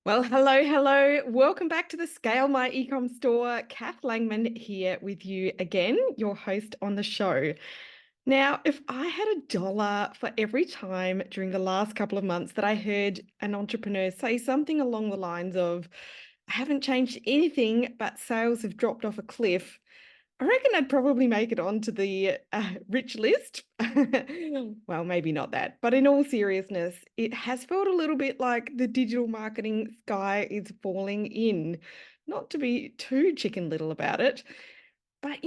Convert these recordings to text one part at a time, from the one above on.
Well, hello. Welcome back to the Scale My Ecom Store. Kath Langman here with you again, your host on the show. Now, if I had $1 for every time during the last couple of months that I heard an entrepreneur say something along the lines of, I haven't changed anything, but sales have dropped off a cliff, I reckon I'd probably make it onto the rich list. Well, maybe not that, but in all seriousness, it has felt a little bit like the digital marketing sky is falling in. Not to be too chicken little about it, but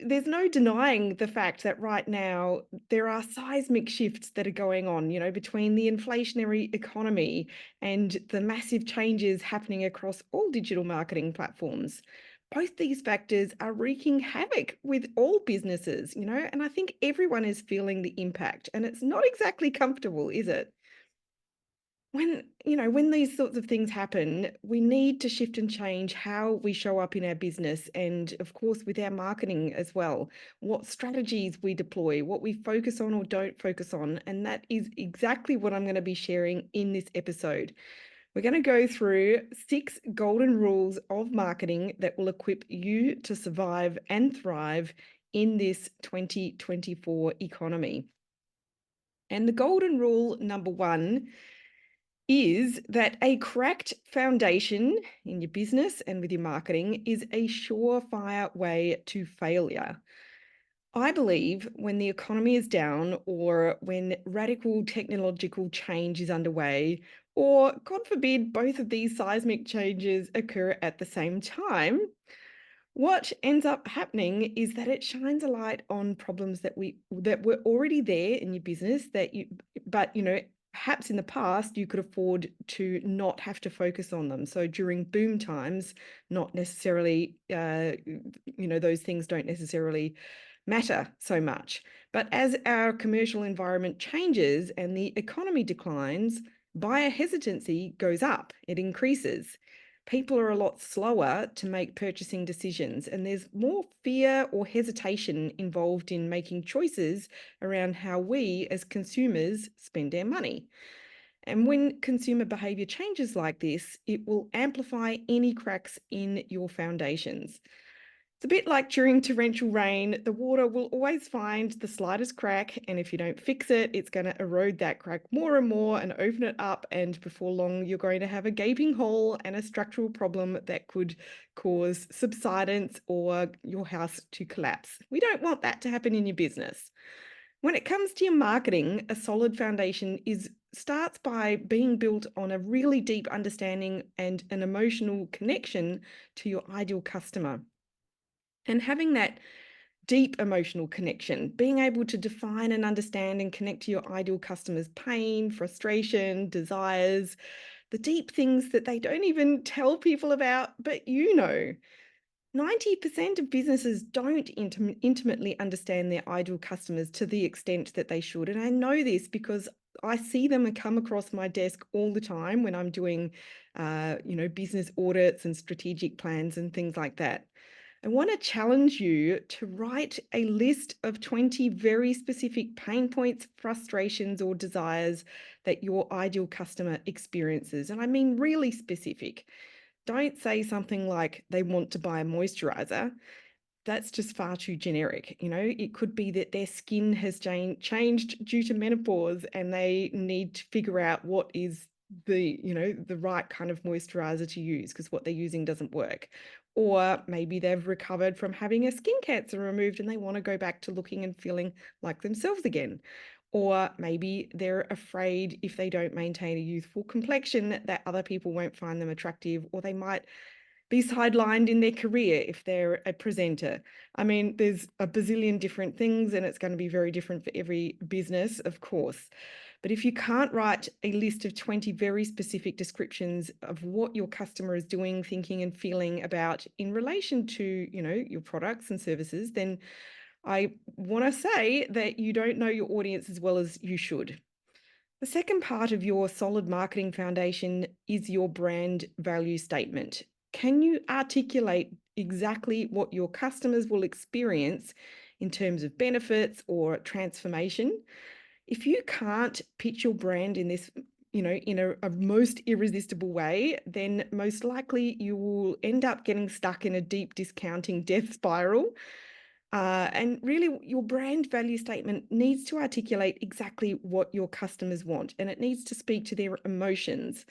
there's no denying the fact that right now there are seismic shifts that are going on, between the inflationary economy and the massive changes happening across all digital marketing platforms. Both these factors are wreaking havoc with all businesses, and I think everyone is feeling the impact, and it's not exactly comfortable, is it? When these sorts of things happen, we need to shift and change how we show up in our business and, of course, with our marketing as well, what strategies we deploy, what we focus on or don't focus on. And that is exactly what I'm going to be sharing in this episode. We're going to go through 6 golden rules of marketing that will equip you to survive and thrive in this 2024 economy. And the golden rule number 1 is that a cracked foundation in your business and with your marketing is a surefire way to failure. I believe when the economy is down or when radical technological change is underway, or God forbid, both of these seismic changes occur at the same time, what ends up happening is that it shines a light on problems that were already there in your business but perhaps in the past you could afford to not have to focus on them. So during boom times, not necessarily, those things don't necessarily matter so much. But as our commercial environment changes and the economy declines, buyer hesitancy goes up, it increases. People are a lot slower to make purchasing decisions, and there's more fear or hesitation involved in making choices around how we as consumers spend our money. And when consumer behavior changes like this, it will amplify any cracks in your foundations. It's a bit like during torrential rain, the water will always find the slightest crack, and if you don't fix it, it's going to erode that crack more and more and open it up, and before long, you're going to have a gaping hole and a structural problem that could cause subsidence or your house to collapse. We don't want that to happen in your business. When it comes to your marketing, a solid foundation starts by being built on a really deep understanding and an emotional connection to your ideal customer. And having that deep emotional connection, being able to define and understand and connect to your ideal customer's pain, frustration, desires, the deep things that they don't even tell people about, but 90% of businesses don't intimately understand their ideal customers to the extent that they should. And I know this because I see them and come across my desk all the time when I'm doing, business audits and strategic plans and things like that. I want to challenge you to write a list of 20 very specific pain points, frustrations, or desires that your ideal customer experiences. And I mean really specific. Don't say something like they want to buy a moisturizer. That's just far too generic. It could be that their skin has changed due to menopause and they need to figure out what is the right kind of moisturizer to use because what they're using doesn't work. Or maybe they've recovered from having a skin cancer removed and they want to go back to looking and feeling like themselves again. Or maybe they're afraid if they don't maintain a youthful complexion that other people won't find them attractive, or they might be sidelined in their career if they're a presenter. I mean, there's a bazillion different things and it's going to be very different for every business, of course. But if you can't write a list of 20 very specific descriptions of what your customer is doing, thinking, and feeling about in relation to, your products and services, then I want to say that you don't know your audience as well as you should. The second part of your solid marketing foundation is your brand value statement. Can you articulate exactly what your customers will experience in terms of benefits or transformation? If you can't pitch your brand in this in a most irresistible way, then most likely you will end up getting stuck in a deep discounting death spiral. And really, your brand value statement needs to articulate exactly what your customers want, and it needs to speak to their emotions.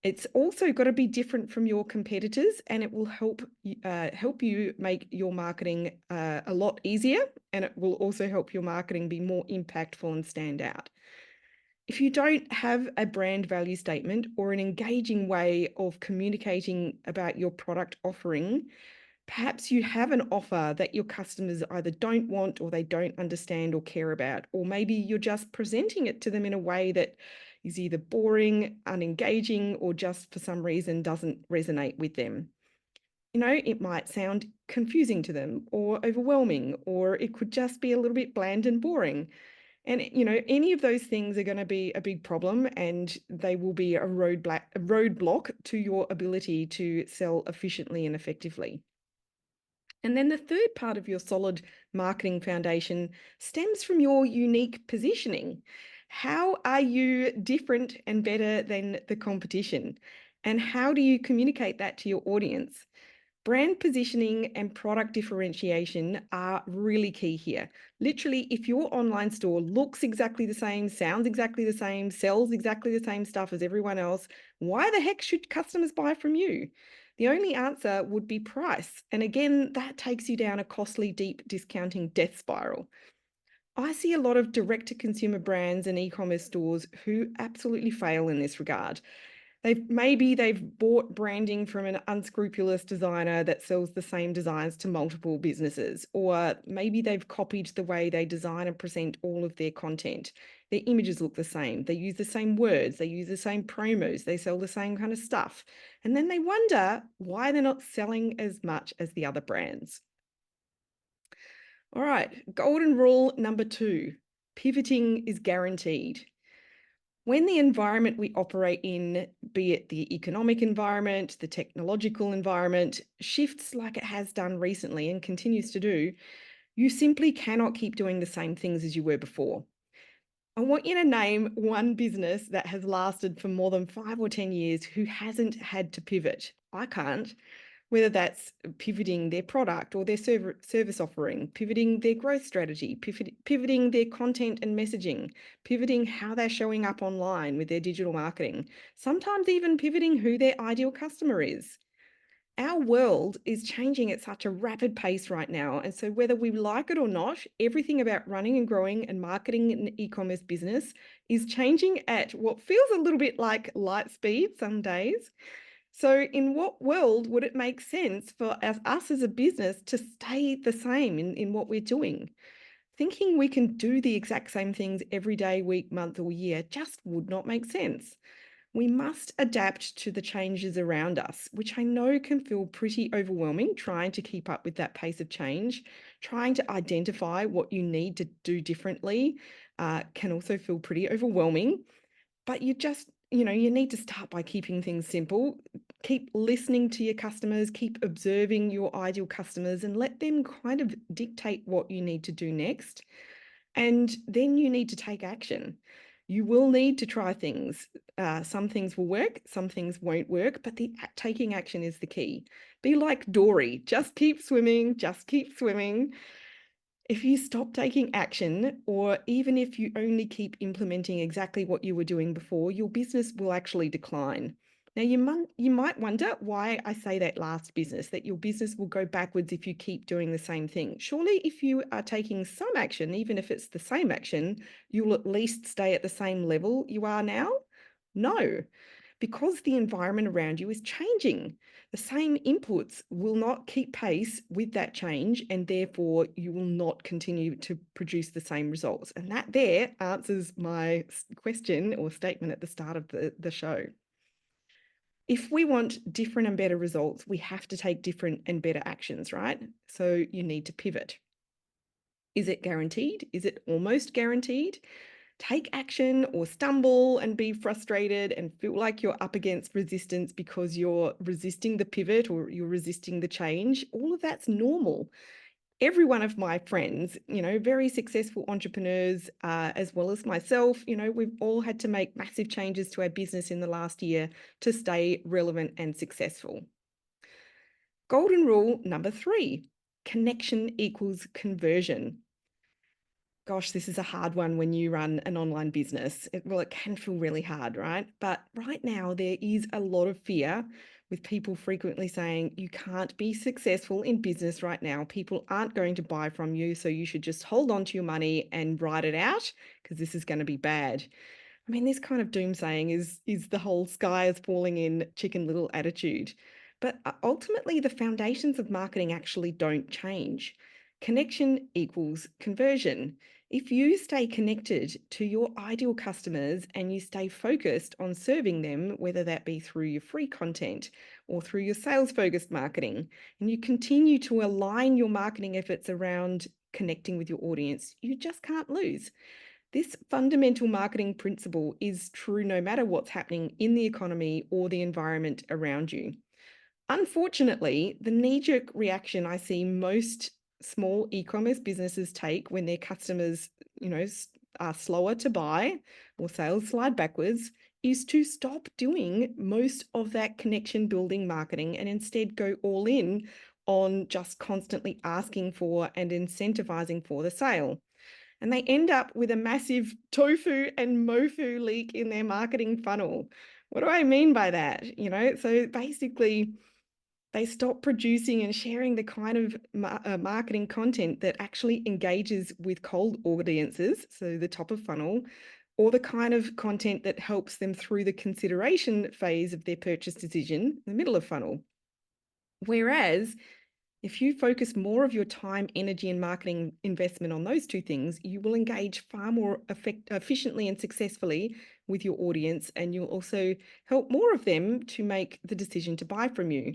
It's also got to be different from your competitors, and it will help you make your marketing a lot easier, and it will also help your marketing be more impactful and stand out. If you don't have a brand value statement or an engaging way of communicating about your product offering, perhaps you have an offer that your customers either don't want or they don't understand or care about, or maybe you're just presenting it to them in a way that is either boring, unengaging, or just for some reason doesn't resonate with them. It might sound confusing to them or overwhelming, or it could just be a little bit bland and boring. And, any of those things are going to be a big problem, and they will be a roadblock to your ability to sell efficiently and effectively. And then the third part of your solid marketing foundation stems from your unique positioning. How are you different and better than the competition? And how do you communicate that to your audience? Brand positioning and product differentiation are really key here. Literally, if your online store looks exactly the same, sounds exactly the same, sells exactly the same stuff as everyone else, why the heck should customers buy from you? The only answer would be price. And again, that takes you down a costly, deep discounting death spiral. I see a lot of direct-to-consumer brands and e-commerce stores who absolutely fail in this regard. Maybe they've bought branding from an unscrupulous designer that sells the same designs to multiple businesses, or maybe they've copied the way they design and present all of their content. Their images look the same, they use the same words, they use the same promos, they sell the same kind of stuff. And then they wonder why they're not selling as much as the other brands. All right, golden rule number 2, pivoting is guaranteed. When the environment we operate in, be it the economic environment, the technological environment, shifts like it has done recently and continues to do, you simply cannot keep doing the same things as you were before. I want you to name one business that has lasted for more than 5 or 10 years who hasn't had to pivot. I can't. Whether that's pivoting their product or their service offering, pivoting their growth strategy, pivoting their content and messaging, pivoting how they're showing up online with their digital marketing, sometimes even pivoting who their ideal customer is. Our world is changing at such a rapid pace right now. And so whether we like it or not, everything about running and growing and marketing an e-commerce business is changing at what feels a little bit like light speed some days. So in what world would it make sense for us as a business to stay the same in what we're doing? Thinking we can do the exact same things every day, week, month, or year just would not make sense. We must adapt to the changes around us, which I know can feel pretty overwhelming, trying to keep up with that pace of change. Trying to identify what you need to do differently can also feel pretty overwhelming. But you need to start by keeping things simple. Keep listening to your customers, keep observing your ideal customers, and let them kind of dictate what you need to do next. And then you need to take action. You will need to try things. Some things will work, some things won't work, but taking action is the key. Be like Dory, just keep swimming, just keep swimming. If you stop taking action, or even if you only keep implementing exactly what you were doing before, your business will actually decline. Now, you might wonder why I say that last business, that your business will go backwards if you keep doing the same thing. Surely, if you are taking some action, even if it's the same action, you'll at least stay at the same level you are now? No, because the environment around you is changing. The same inputs will not keep pace with that change, and therefore you will not continue to produce the same results. And that there answers my question or statement at the start of the show. If we want different and better results, we have to take different and better actions, right? So you need to pivot. Is it guaranteed? Is it almost guaranteed? Take action or stumble and be frustrated and feel like you're up against resistance because you're resisting the pivot or you're resisting the change. All of that's normal. Every one of my friends, very successful entrepreneurs, as well as myself, we've all had to make massive changes to our business in the last year to stay relevant and successful. Golden rule number 3, connection equals conversion. Gosh, this is a hard one when you run an online business. It can feel really hard, right? But right now, there is a lot of fear with people frequently saying you can't be successful in business right now. People aren't going to buy from you, so you should just hold on to your money and ride it out because this is going to be bad. I mean, this kind of doomsaying is the whole sky is falling in Chicken Little attitude. But ultimately, the foundations of marketing actually don't change. Connection equals conversion. If you stay connected to your ideal customers and you stay focused on serving them, whether that be through your free content or through your sales-focused marketing, and you continue to align your marketing efforts around connecting with your audience, you just can't lose. This fundamental marketing principle is true no matter what's happening in the economy or the environment around you. Unfortunately, the knee-jerk reaction I see most small e-commerce businesses take when their customers, are slower to buy or sales slide backwards is to stop doing most of that connection building marketing and instead go all in on just constantly asking for and incentivizing for the sale. And they end up with a massive tofu and mofu leak in their marketing funnel. What do I mean by that? So basically, they stop producing and sharing the kind of marketing content that actually engages with cold audiences, so the top of funnel, or the kind of content that helps them through the consideration phase of their purchase decision, the middle of funnel. Whereas if you focus more of your time, energy, and marketing investment on those two things, you will engage far more efficiently and successfully with your audience, and you'll also help more of them to make the decision to buy from you.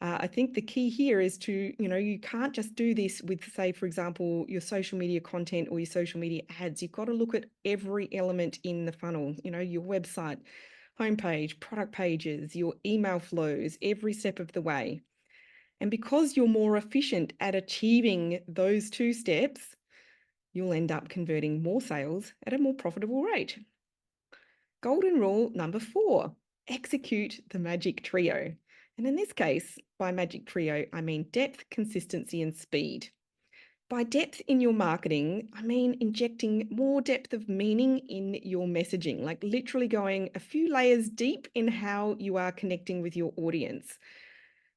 I think the key here is to, you can't just do this with, say, for example, your social media content or your social media ads. You've got to look at every element in the funnel, your website, homepage, product pages, your email flows, every step of the way. And because you're more efficient at achieving those two steps, you'll end up converting more sales at a more profitable rate. Golden rule number 4, execute the magic trio. And in this case, by magic trio, I mean depth, consistency, and speed. By depth in your marketing, I mean injecting more depth of meaning in your messaging, like literally going a few layers deep in how you are connecting with your audience.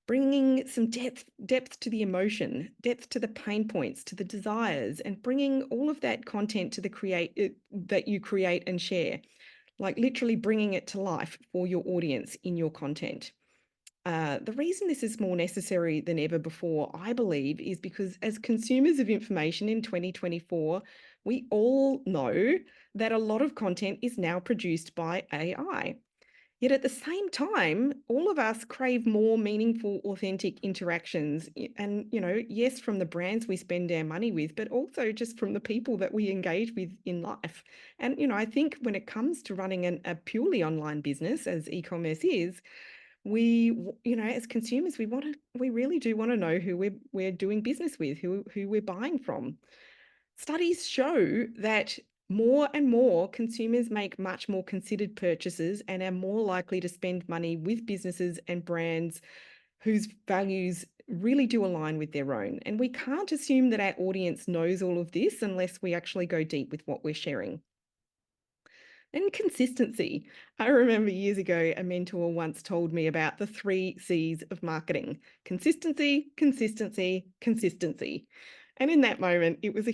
Bringing some depth to the emotion, depth to the pain points, to the desires, and bringing all of that content to that you create and share, like literally bringing it to life for your audience in your content. The reason this is more necessary than ever before, I believe, is because as consumers of information in 2024, we all know that a lot of content is now produced by AI. Yet at the same time, all of us crave more meaningful, authentic interactions. And, yes, from the brands we spend our money with, but also just from the people that we engage with in life. And, I think when it comes to running a purely online business, as e-commerce is, as consumers, we really do want to know who we're doing business with, who we're buying from. Studies show that more and more consumers make much more considered purchases and are more likely to spend money with businesses and brands whose values really do align with their own. And we can't assume that our audience knows all of this unless we actually go deep with what we're sharing. And consistency. I remember years ago, a mentor once told me about the 3 C's of marketing: consistency, consistency, consistency. And in that moment, it was a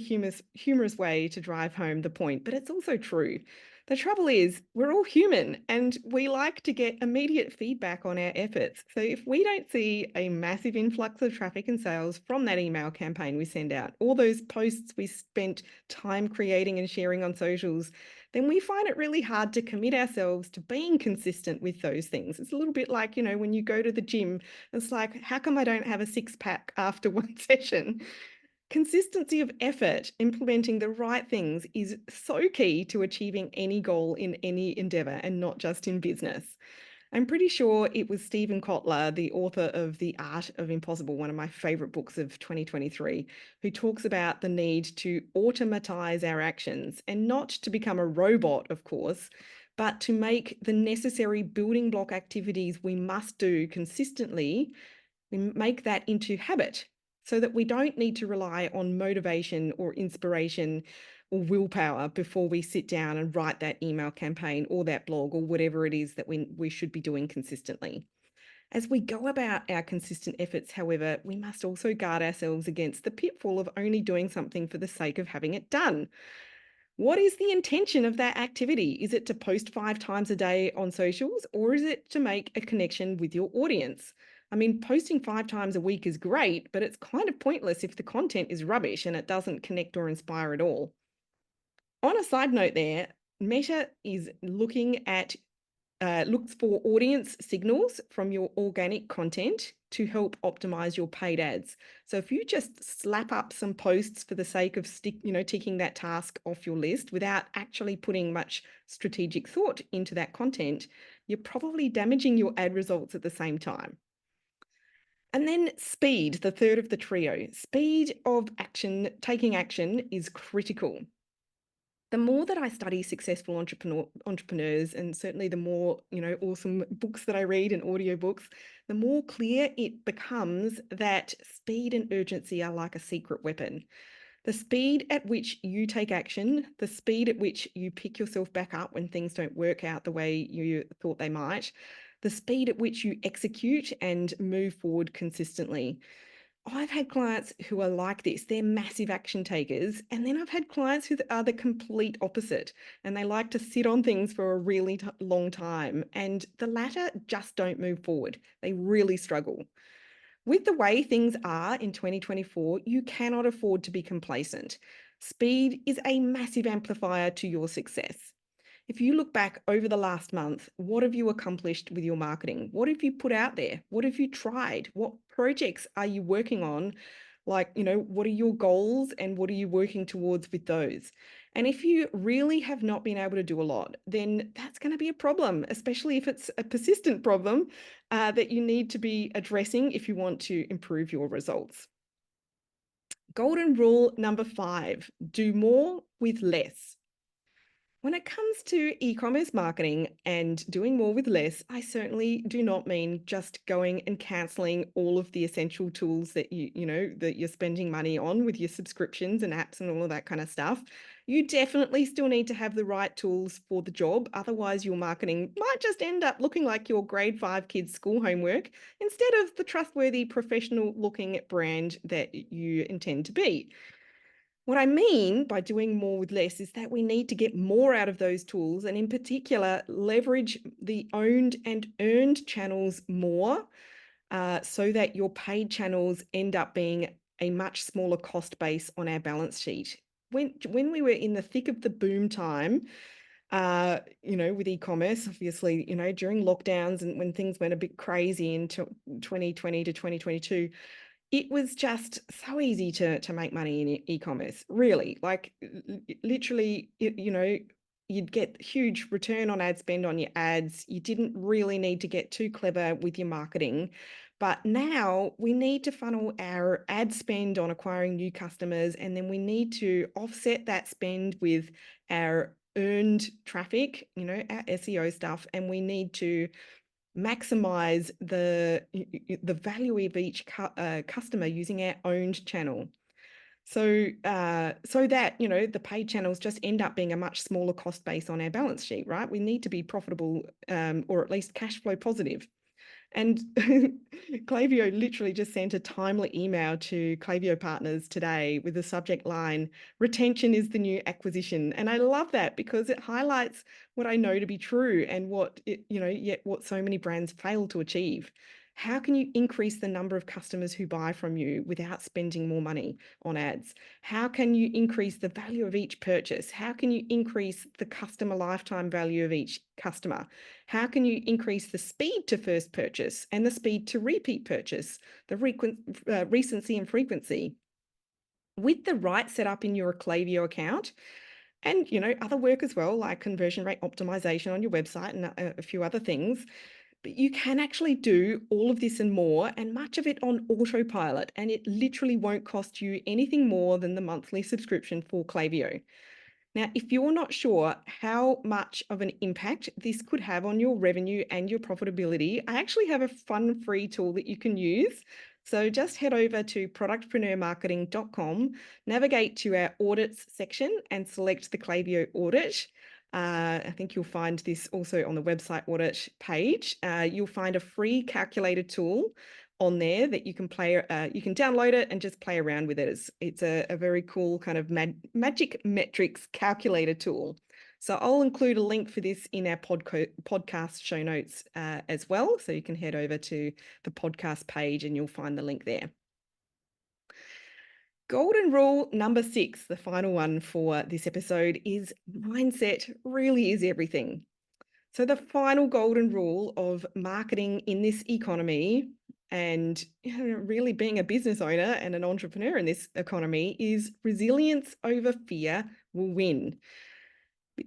humorous way to drive home the point, but it's also true. The trouble is, we're all human and we like to get immediate feedback on our efforts. So if we don't see a massive influx of traffic and sales from that email campaign we send out, all those posts we spent time creating and sharing on socials, then we find it really hard to commit ourselves to being consistent with those things. It's a little bit like, when you go to the gym, it's like, how come I don't have a 6-pack after one session? Consistency of effort, implementing the right things is so key to achieving any goal in any endeavor and not just in business. I'm pretty sure it was Stephen Kotler, the author of The Art of Impossible, one of my favorite books of 2023, who talks about the need to automatize our actions and not to become a robot, of course, but to make the necessary building block activities we must do consistently, we make that into habit so that we don't need to rely on motivation or inspiration or willpower before we sit down and write that email campaign or that blog or whatever it is that we should be doing consistently. As we go about our consistent efforts, however, we must also guard ourselves against the pitfall of only doing something for the sake of having it done. What is the intention of that activity? Is it to post 5 times a day on socials, or is it to make a connection with your audience? I mean, posting 5 times a week is great, but it's kind of pointless if the content is rubbish and it doesn't connect or inspire at all. On a side note there, Meta is looks for audience signals from your organic content to help optimize your paid ads. So if you just slap up some posts for the sake of ticking that task off your list without actually putting much strategic thought into that content, you're probably damaging your ad results at the same time. And then speed, the third of the trio. Speed of taking action is critical. The more that I study successful entrepreneurs, and certainly the more, awesome books that I read and audiobooks, the more clear it becomes that speed and urgency are like a secret weapon. The speed at which you take action, the speed at which you pick yourself back up when things don't work out the way you thought they might, the speed at which you execute and move forward consistently. I've had clients who are like this. They're massive action takers. And then I've had clients who are the complete opposite, and they like to sit on things for a really long time. And the latter just don't move forward. They really struggle. With the way things are in 2024, you cannot afford to be complacent. Speed is a massive amplifier to your success. If you look back over the last month, what have you accomplished with your marketing? What have you put out there? What have you tried? What projects are you working on? Like, what are your goals and what are you working towards with those? And if you really have not been able to do a lot, then that's going to be a problem, especially if it's a persistent problem that you need to be addressing if you want to improve your results. Golden rule number 5, do more with less. When it comes to e-commerce marketing and doing more with less, I certainly do not mean just going and canceling all of the essential tools that that you're spending money on with your subscriptions and apps and all of that kind of stuff. You definitely still need to have the right tools for the job. Otherwise, your marketing might just end up looking like your grade 5 kids' school homework instead of the trustworthy, professional looking brand that you intend to be. What I mean by doing more with less is that we need to get more out of those tools, and in particular, leverage the owned and earned channels more so that your paid channels end up being a much smaller cost base on our balance sheet. When we were in the thick of the boom time, with e-commerce, obviously, during lockdowns and when things went a bit crazy in 2020 to 2022, it was just so easy to make money in e-commerce, really. Like literally, you'd get huge return on ad spend on your ads. You didn't really need to get too clever with your marketing. But now we need to funnel our ad spend on acquiring new customers, and then we need to offset that spend with our earned traffic, our SEO stuff, and we need to maximize the value of each customer using our owned channel. So that, the paid channels just end up being a much smaller cost base on our balance sheet, right? We need to be profitable or at least cash flow positive. And Klaviyo literally just sent a timely email to Klaviyo partners today with the subject line, retention is the new acquisition. And I love that because it highlights what I know to be true and yet what so many brands fail to achieve. How can you increase the number of customers who buy from you without spending more money on ads? How can you increase the value of each purchase? How can you increase the customer lifetime value of each customer? How can you increase the speed to first purchase and the speed to repeat purchase, the recency and frequency? With the right setup in your Klaviyo account, and other work as well, like conversion rate optimization on your website and a few other things, But you can actually do all of this and more, and much of it on autopilot, and it literally won't cost you anything more than the monthly subscription for Klaviyo. Now, if you're not sure how much of an impact this could have on your revenue and your profitability, I actually have a fun free tool that you can use. So just head over to productpreneurmarketing.com, navigate to our audits section and select the Klaviyo audit. I think you'll find this also on the website audit page. You'll find a free calculator tool on there that you can you can download it and just play around with it. It's a very cool kind of magic metrics calculator tool. So I'll include a link for this in our podcast show notes as well. So you can head over to the podcast page and you'll find the link there. Golden rule number 6, the final one for this episode, is mindset really is everything. So the final golden rule of marketing in this economy and really being a business owner and an entrepreneur in this economy is resilience over fear will win.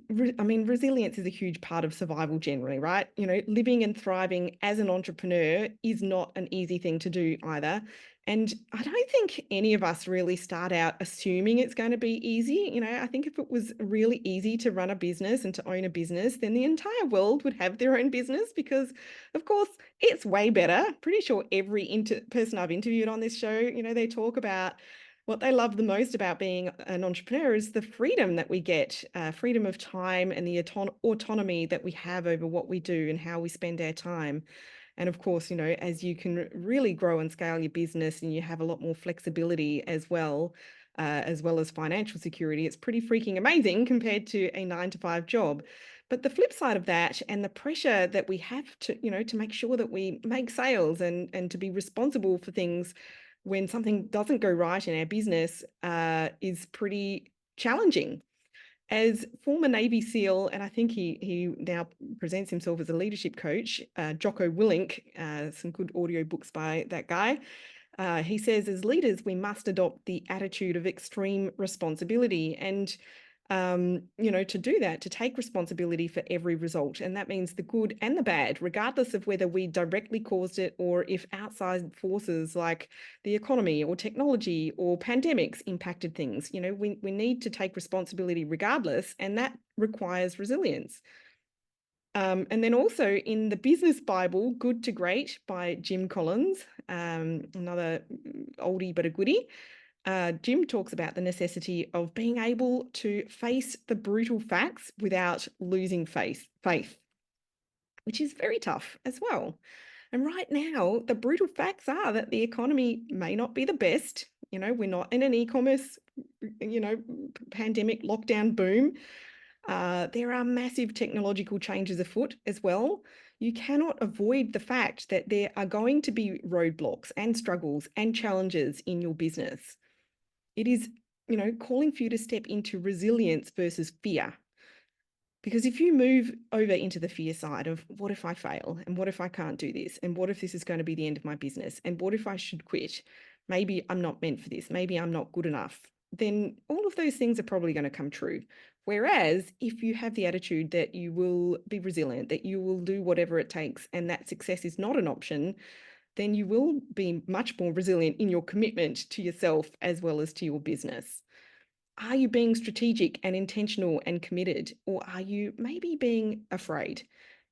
I mean, resilience is a huge part of survival generally, right? Living and thriving as an entrepreneur is not an easy thing to do either. And I don't think any of us really start out assuming it's going to be easy. I think if it was really easy to run a business and to own a business, then the entire world would have their own business because, of course, it's way better. Pretty sure every person I've interviewed on this show, they talk about what they love the most about being an entrepreneur is the freedom that we get, freedom of time and the autonomy that we have over what we do and how we spend our time. And of course, as you can really grow and scale your business and you have a lot more flexibility as well as financial security, it's pretty freaking amazing compared to a 9-to-5 job. But the flip side of that and the pressure that we have to make sure that we make sales and to be responsible for things when something doesn't go right in our business is pretty challenging. As former Navy SEAL, and I think he now presents himself as a leadership coach, Jocko Willink, some good audio books by that guy. He says, as leaders, we must adopt the attitude of extreme responsibility. And to do that, to take responsibility for every result. And that means the good and the bad, regardless of whether we directly caused it or if outside forces like the economy or technology or pandemics impacted things. We need to take responsibility regardless, and that requires resilience. And then also in the Business Bible, Good to Great by Jim Collins, another oldie but a goodie. Jim talks about the necessity of being able to face the brutal facts without losing faith, which is very tough as well. And right now, the brutal facts are that the economy may not be the best. We're not in an e-commerce, pandemic lockdown boom. There are massive technological changes afoot as well. You cannot avoid the fact that there are going to be roadblocks and struggles and challenges in your business. It is, calling for you to step into resilience versus fear. Because if you move over into the fear side of what if I fail and what if I can't do this and what if this is going to be the end of my business and what if I should quit? Maybe I'm not meant for this. Maybe I'm not good enough. Then all of those things are probably going to come true. Whereas if you have the attitude that you will be resilient, that you will do whatever it takes and that success is not an option, then you will be much more resilient in your commitment to yourself as well as to your business. Are you being strategic and intentional and committed, or are you maybe being afraid?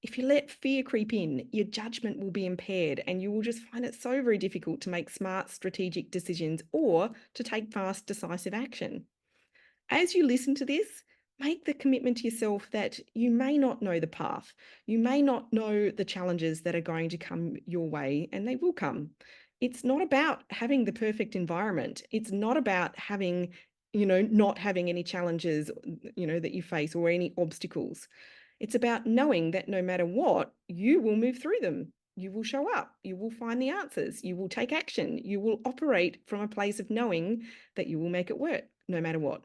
If you let fear creep in, your judgment will be impaired and you will just find it so very difficult to make smart strategic decisions or to take fast, decisive action. As you listen to this, make the commitment to yourself that you may not know the path. You may not know the challenges that are going to come your way, and they will come. It's not about having the perfect environment. It's not about having, not having any challenges, that you face or any obstacles. It's about knowing that no matter what, you will move through them. You will show up. You will find the answers. You will take action. You will operate from a place of knowing that you will make it work no matter what.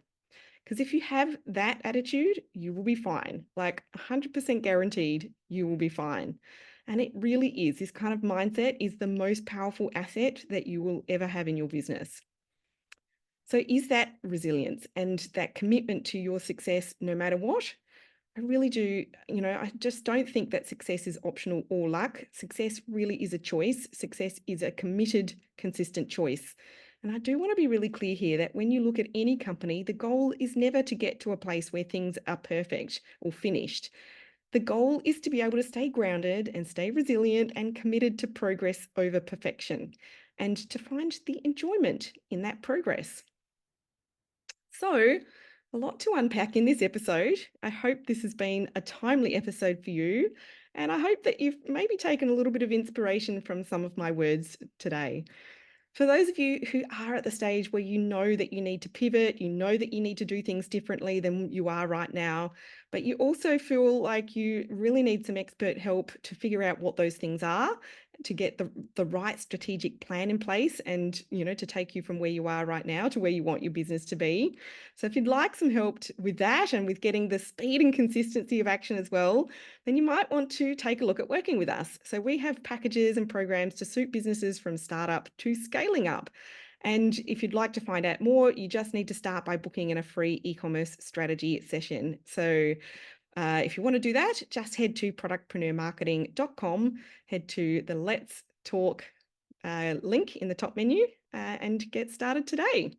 Because if you have that attitude, you will be fine. Like 100% guaranteed, you will be fine. And it really is. This kind of mindset is the most powerful asset that you will ever have in your business. So is that resilience and that commitment to your success no matter what? I really do. I just don't think that success is optional or luck. Success really is a choice. Success is a committed, consistent choice. And I do want to be really clear here that when you look at any company, the goal is never to get to a place where things are perfect or finished. The goal is to be able to stay grounded and stay resilient and committed to progress over perfection and to find the enjoyment in that progress. So, a lot to unpack in this episode. I hope this has been a timely episode for you, and I hope that you've maybe taken a little bit of inspiration from some of my words today. For those of you who are at the stage where you know that you need to pivot, you know that you need to do things differently than you are right now, but you also feel like you really need some expert help to figure out what those things are, to get the right strategic plan in place and, to take you from where you are right now to where you want your business to be. So if you'd like some help with that and with getting the speed and consistency of action as well, then you might want to take a look at working with us. So we have packages and programs to suit businesses from startup to scaling up. And if you'd like to find out more, you just need to start by booking in a free e-commerce strategy session. So if you want to do that, just head to productpreneurmarketing.com, head to the Let's Talk link in the top menu and get started today.